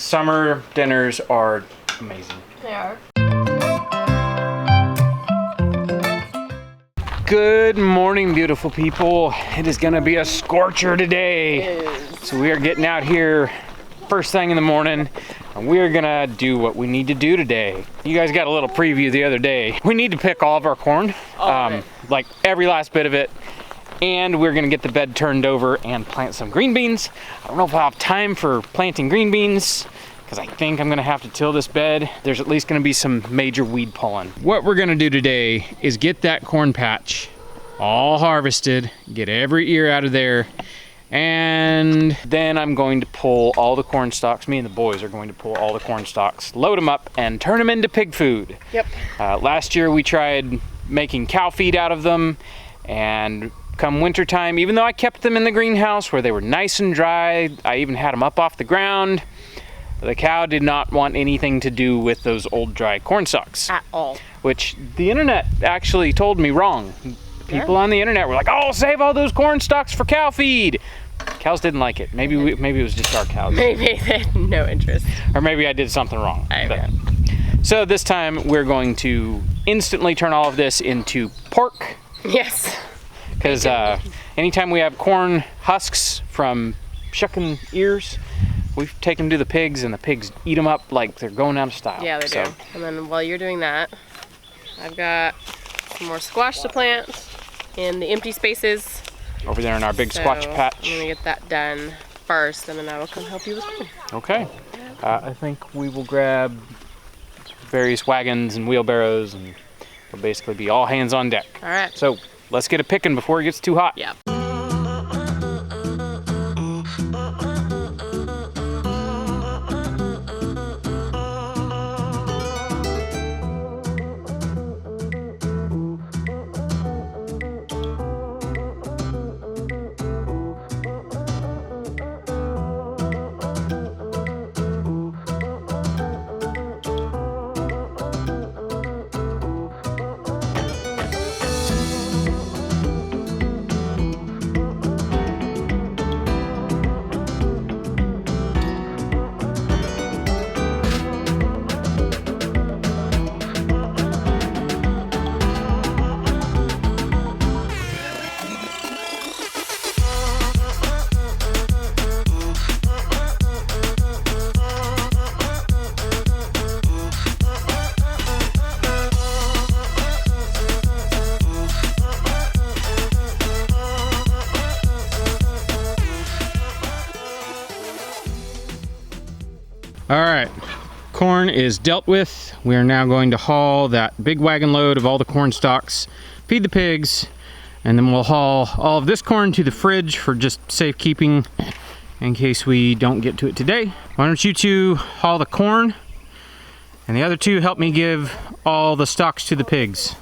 Summer dinners are amazing. They are. Good morning, beautiful people. It is gonna be a scorcher today. So we are getting out here first thing in the morning, and we are gonna do what we need to do today. You guys got a little preview the other day. We need to pick all of our corn, like every last bit of it, and we're gonna get the bed turned over and plant some green beans. I don't know if I'll have time for planting green beans, because I think I'm gonna have to till this bed. There's at least gonna be some major weed pollen. What we're gonna do today is get that corn patch all harvested, get every ear out of there, and then I'm going to pull all the corn stalks. Me and the boys are going to pull all the corn stalks, load them up, and turn them into pig food. Yep. Last year we tried making cow feed out of them, and come wintertime, even though I kept them in the greenhouse where they were nice and dry, I even had them up off the ground, the cow did not want anything to do with those old dry corn stalks. At all. Which the internet actually told me wrong. People on the internet were like, oh, save all those corn stalks for cow feed. Cows didn't like it. Maybe it was just our cows. Maybe they had no interest. Or maybe I did something wrong. So this time we're going to instantly turn all of this into pork. Yes. Because anytime we have corn husks from shucking ears, we take them to the pigs, and the pigs eat them up like they're going out of style. Yeah, they do. And then while you're doing that, I've got some more squash to plant in the empty spaces. Over there in our big squash patch. I'm gonna get that done first, and then I will come help you with corn. Okay. I think we will grab various wagons and wheelbarrows, and it'll basically be all hands on deck. All right. So let's get it picking before it gets too hot. Yeah. All right, corn is dealt with. We are now going to haul that big wagon load of all the corn stalks, feed the pigs, and then we'll haul all of this corn to the fridge for just safekeeping in case we don't get to it today. Why don't you two haul the corn, and the other two help me give all the stalks to the pigs.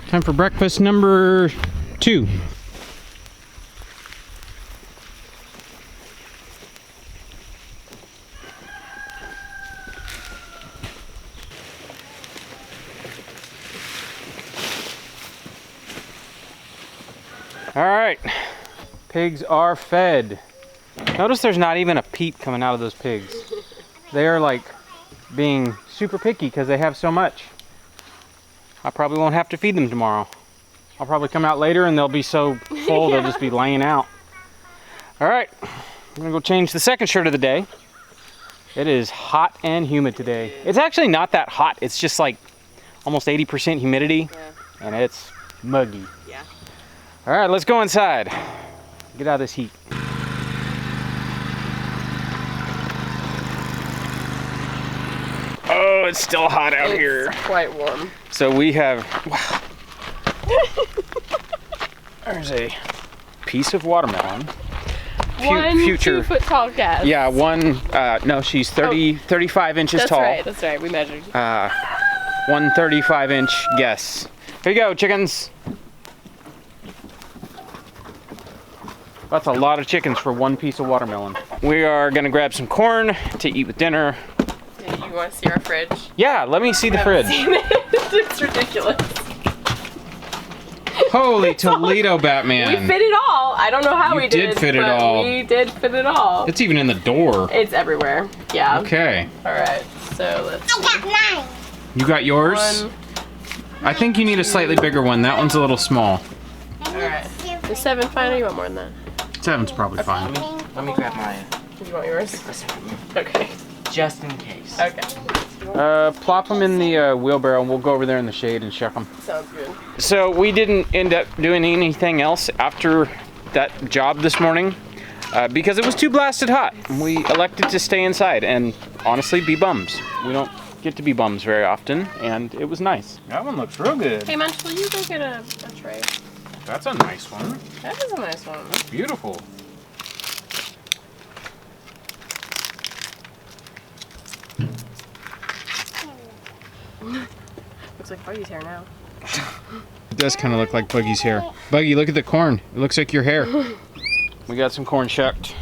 Time for breakfast number 2. All right, pigs are fed. Notice there's not even a peep coming out of those pigs. They are like being super picky because they have so much. I probably won't have to feed them tomorrow. I'll probably come out later and they'll be so full they'll just be laying out. All right, I'm gonna go change the second shirt of the day. It is hot and humid today. It's actually not that hot. It's just like almost 80% humidity, and it's muggy. Yeah. All right, let's go inside. Get out of this heat. Oh, it's still hot out here. Quite warm. So we have, wow. There's a piece of watermelon. One future 2-foot tall cat. Yeah, one, no, she's 35 inches tall. That's right, we measured. One 35-inch guess. Here you go, chickens. That's a lot of chickens for one piece of watermelon. We are gonna grab some corn to eat with dinner. Yeah, you want to see our fridge? Yeah, let me see the fridge. It's ridiculous. Holy Toledo, We Batman. fit it all. I don't know how You we did fit it but all. We did fit it all. It's even in the door. It's everywhere. Yeah. Okay. All right. So let's. I got mine. You got yours? One. I think you need a slightly bigger one. That one's a little small. All right. The 7 fine, or you want more than that? 7's probably fine. Let me grab mine. Do you want yours? Okay. Just in case. Okay. Plop them in the wheelbarrow and we'll go over there in the shade and check them. Sounds good. So we didn't end up doing anything else after that job this morning because it was too blasted hot. We elected to stay inside and honestly be bums. We don't get to be bums very often and it was nice. That one looks real good. Hey, Munch, will you go get a tray? That's a nice one. That is a nice one. Beautiful. Looks like Buggy's hair now. It does kind of look like Buggy's hair. Buggy, look at the corn. It looks like your hair. We got some corn shucked.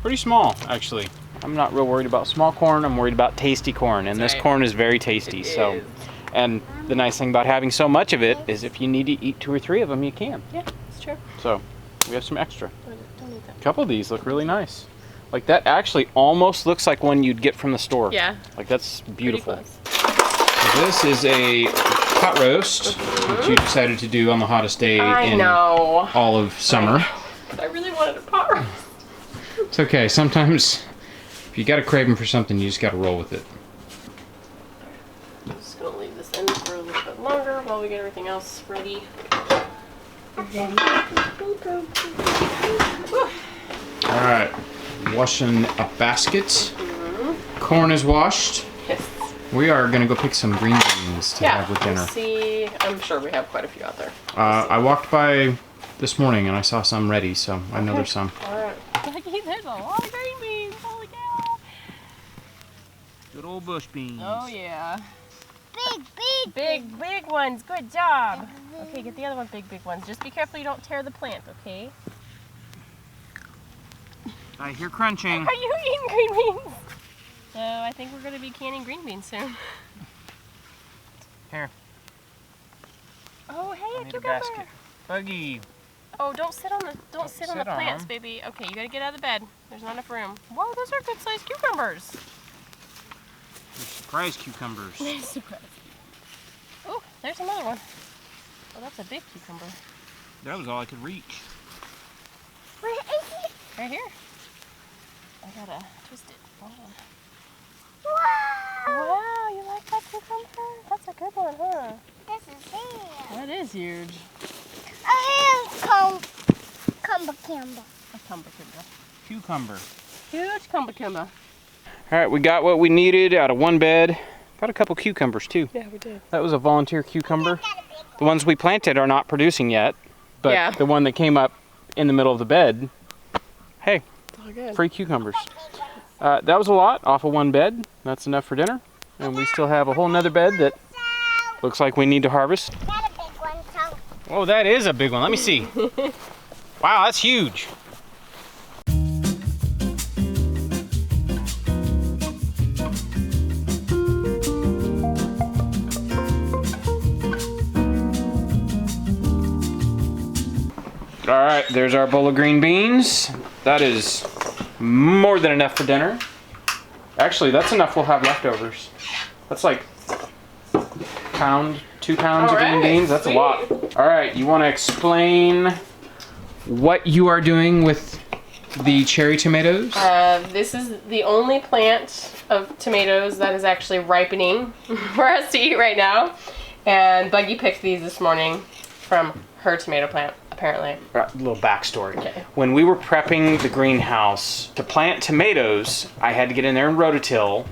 Pretty small, actually. I'm not real worried about small corn. I'm worried about tasty corn, and this Right. corn is very tasty. It So, is. and the nice thing about having so much of it is if you need to eat 2 or 3 of them, you can. Yeah, it's true. So, we have some extra. Don't need that. A couple of these look really nice. Like that actually almost looks like one you'd get from the store. Yeah. Like that's beautiful. Pretty close. This is a pot roast that you decided to do on the hottest day I in know. all of summer. I really wanted a pot roast. It's okay. Sometimes if you got a craving for something, you just got to roll with it. Just gonna leave this in for a little bit longer while we get everything else ready. All right. Washing a basket. Corn is washed. Yes. We are going to go pick some green beans to Yeah. have with dinner. We'll see. I'm sure we have quite a few out there. I walked by this morning and I saw some ready, so I know there's some. All right. There's a lot of green beans. Holy cow. Good old bush beans. Oh yeah. Big. Big ones. Good job. Okay, get the other one. Big ones. Just be careful you don't tear the plant. Okay. I hear crunching. Are you eating green beans? So I think we're going to be canning green beans soon. Here. Oh, hey, a need a cucumber. basket. Buggy. Oh, don't sit on the sit on the sit on plants, 'em. baby. Okay, you got to get out of the bed. There's not enough room. Whoa, those are good-sized cucumbers. Surprise cucumbers. Oh, there's another one. Oh, that's a big cucumber. That was all I could reach. Where is it? Right here. I gotta twist it. Hold on. Wow. Wow, you like that cucumber? That's a good one, huh? This is here. That is huge. I have cucumber. A cucumber. Cucumber. Huge cucumber. All right, we got what we needed out of one bed. Got a couple cucumbers too. Yeah, we did. That was a volunteer cucumber. The ones we planted are not producing yet, but Yeah. the one that came up in the middle of the bed, hey, It's all good. free cucumbers. That was a lot off of one bed. That's enough for dinner. And we still have a whole nother bed that looks like we need to harvest. Got a big one, so. Oh, that is a big one. Let me see. Wow, that's huge. All right, there's our bowl of green beans. That is more than enough for dinner. Actually, that's enough we'll have leftovers. That's like pound, 2 pounds of green Alright, beans. That's sweet. a lot. All right, you want to explain what you are doing with the cherry tomatoes? This is the only plant of tomatoes that is actually ripening for us to eat right now. And Buggy picked these this morning from her tomato plant, apparently. A little backstory. Okay. When we were prepping the greenhouse to plant tomatoes, I had to get in there and rototill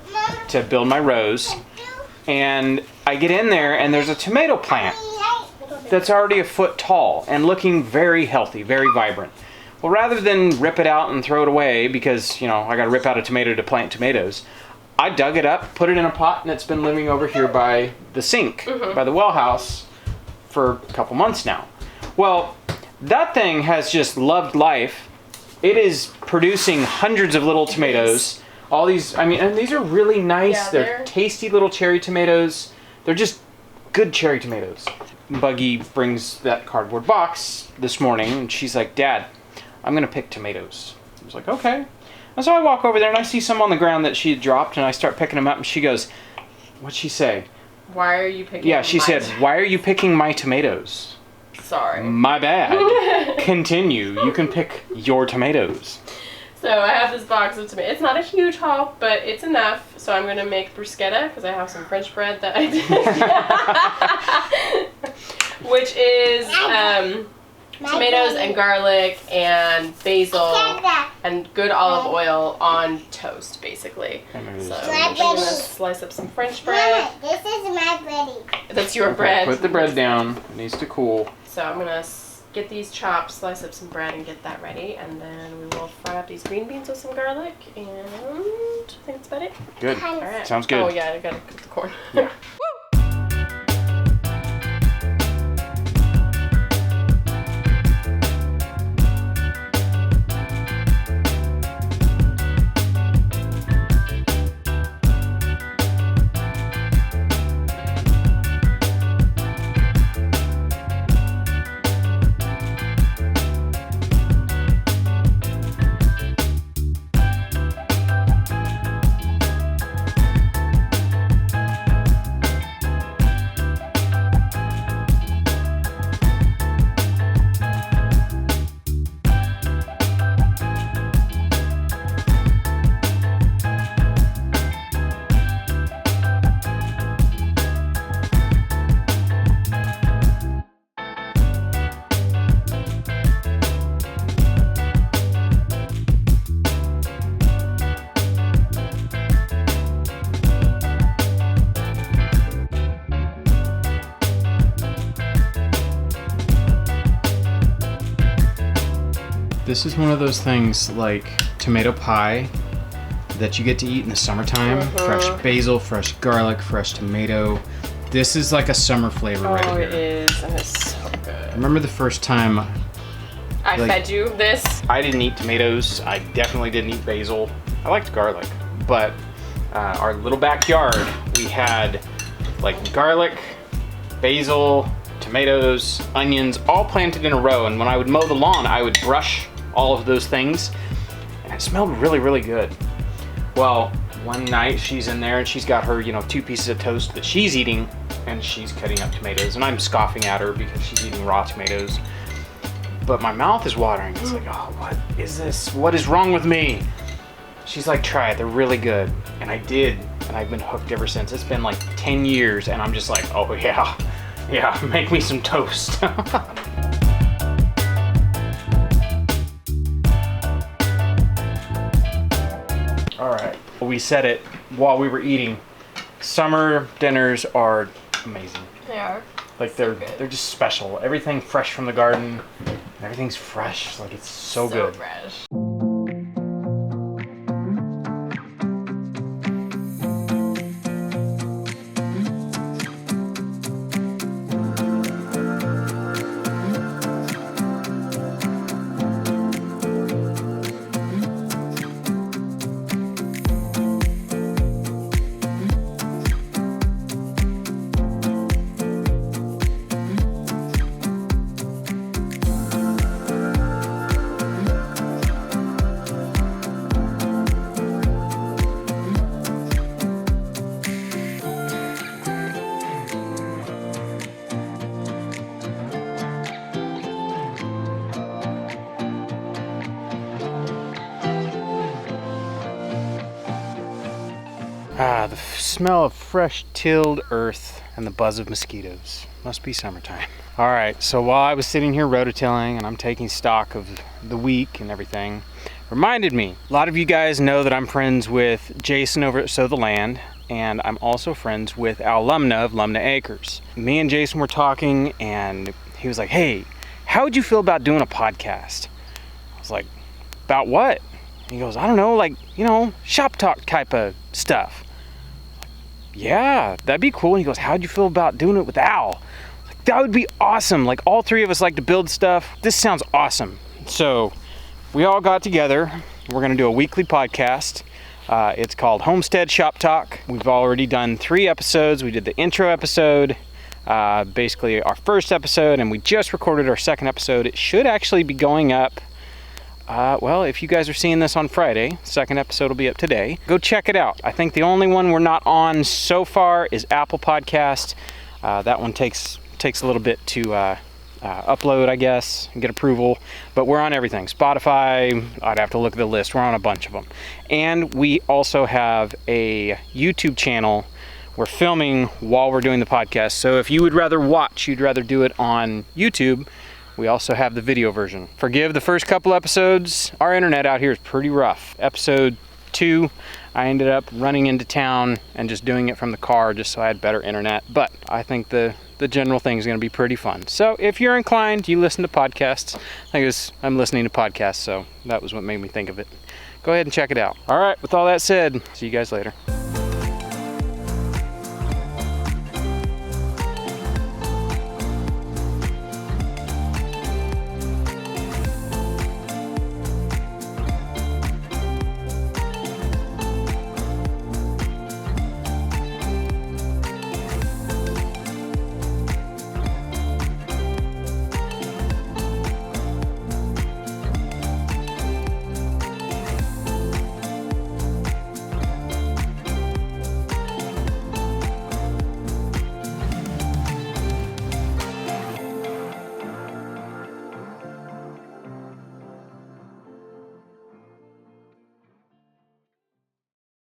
to build my rows. And I get in there and there's a tomato plant that's already a foot tall and looking very healthy, very vibrant. Well, rather than rip it out and throw it away because, you know, I got to rip out a tomato to plant tomatoes, I dug it up, put it in a pot, and it's been living over here by the sink, by the well house for a couple months now. Well, that thing has just loved life. It is producing hundreds of little tomatoes. All these, I mean, and these are really nice. Yeah, they're they're- tasty little cherry tomatoes. They're just good cherry tomatoes. Buggy brings that cardboard box this morning, and she's like, Dad, I'm going to pick tomatoes. I was like, okay. And so I walk over there, and I see some on the ground that she had dropped, and I start picking them up, and she goes, what'd she say? Why are you picking Yeah, she said, why are you picking my tomatoes? Sorry. My bad. Continue. You can pick your tomatoes. So I have this box of tomatoes. It's not a huge haul, but it's enough. So I'm going to make bruschetta because I have some French bread that I did. Which is tomatoes and garlic and basil and good olive oil on toast, basically. So I'm going to slice up some French bread. This is my bread. That's your bread. Put the bread down. It needs to cool. So I'm going to get these chopped, slice up some bread, and get that ready. And then we will fry up these green beans with some garlic. And I think that's about it. Good. All right. Sounds good. Oh, yeah, I got to cook the corn. Yeah. This is one of those things like tomato pie that you get to eat in the summertime. Fresh basil, fresh garlic, fresh tomato. This is like a summer flavor right here. Oh, it is, and it's so good. I remember the first time I fed you this. I didn't eat tomatoes. I definitely didn't eat basil. I liked garlic, but our little backyard, we had like garlic, basil, tomatoes, onions, all planted in a row. And when I would mow the lawn, I would brush all of those things, and it smelled really, really good. Well, one night she's in there and she's got her, 2 pieces of toast that she's eating, and she's cutting up tomatoes, and I'm scoffing at her because she's eating raw tomatoes. But my mouth is watering. It's like, oh, what is this? What is wrong with me? She's like, try it. They're really good. And I did, and I've been hooked ever since. It's been like 10 years, and I'm just like, oh yeah, make me some toast. All right, we said it while we were eating. Summer dinners are amazing. They are. Like they're just special. Everything fresh from the garden. Everything's fresh. Like it's so good. Fresh. The smell of fresh tilled earth and the buzz of mosquitoes. Must be summertime. All right, so while I was sitting here rototilling and I'm taking stock of the week and everything, reminded me, a lot of you guys know that I'm friends with Jason over at Sow the Land, and I'm also friends with Al Lumna of Lumna Acres. Me and Jason were talking, and he was like, hey, how would you feel about doing a podcast? I was like, about what? He goes, I don't know, like, shop talk type of stuff. Yeah, that'd be cool. And he goes, how'd you feel about doing it with Al? Like, that would be awesome. Like, all three of us like to build stuff. This sounds awesome. So we all got together. We're gonna do a weekly podcast. It's called Homestead Shop Talk. We've already done 3 episodes. We did the intro episode. basically our first episode, and we just recorded our second episode. It should actually be going up, well, if you guys are seeing this on Friday, second episode will be up today. Go check it out. I think the only one we're not on so far is Apple Podcast. That one takes a little bit to upload, I guess, and get approval, but we're on everything. Spotify, I'd have to look at the list. We're on a bunch of them. And we also have a YouTube channel. We're filming while we're doing the podcast. So if you would rather watch, you'd rather do it on YouTube, we also have the video version. Forgive the first couple episodes. Our internet out here is pretty rough. Episode 2, I ended up running into town and just doing it from the car just so I had better internet. But I think the general thing is going to be pretty fun. So if you're inclined, you listen to podcasts. I'm listening to podcasts, so that was what made me think of it. Go ahead and check it out. All right, with all that said, see you guys later.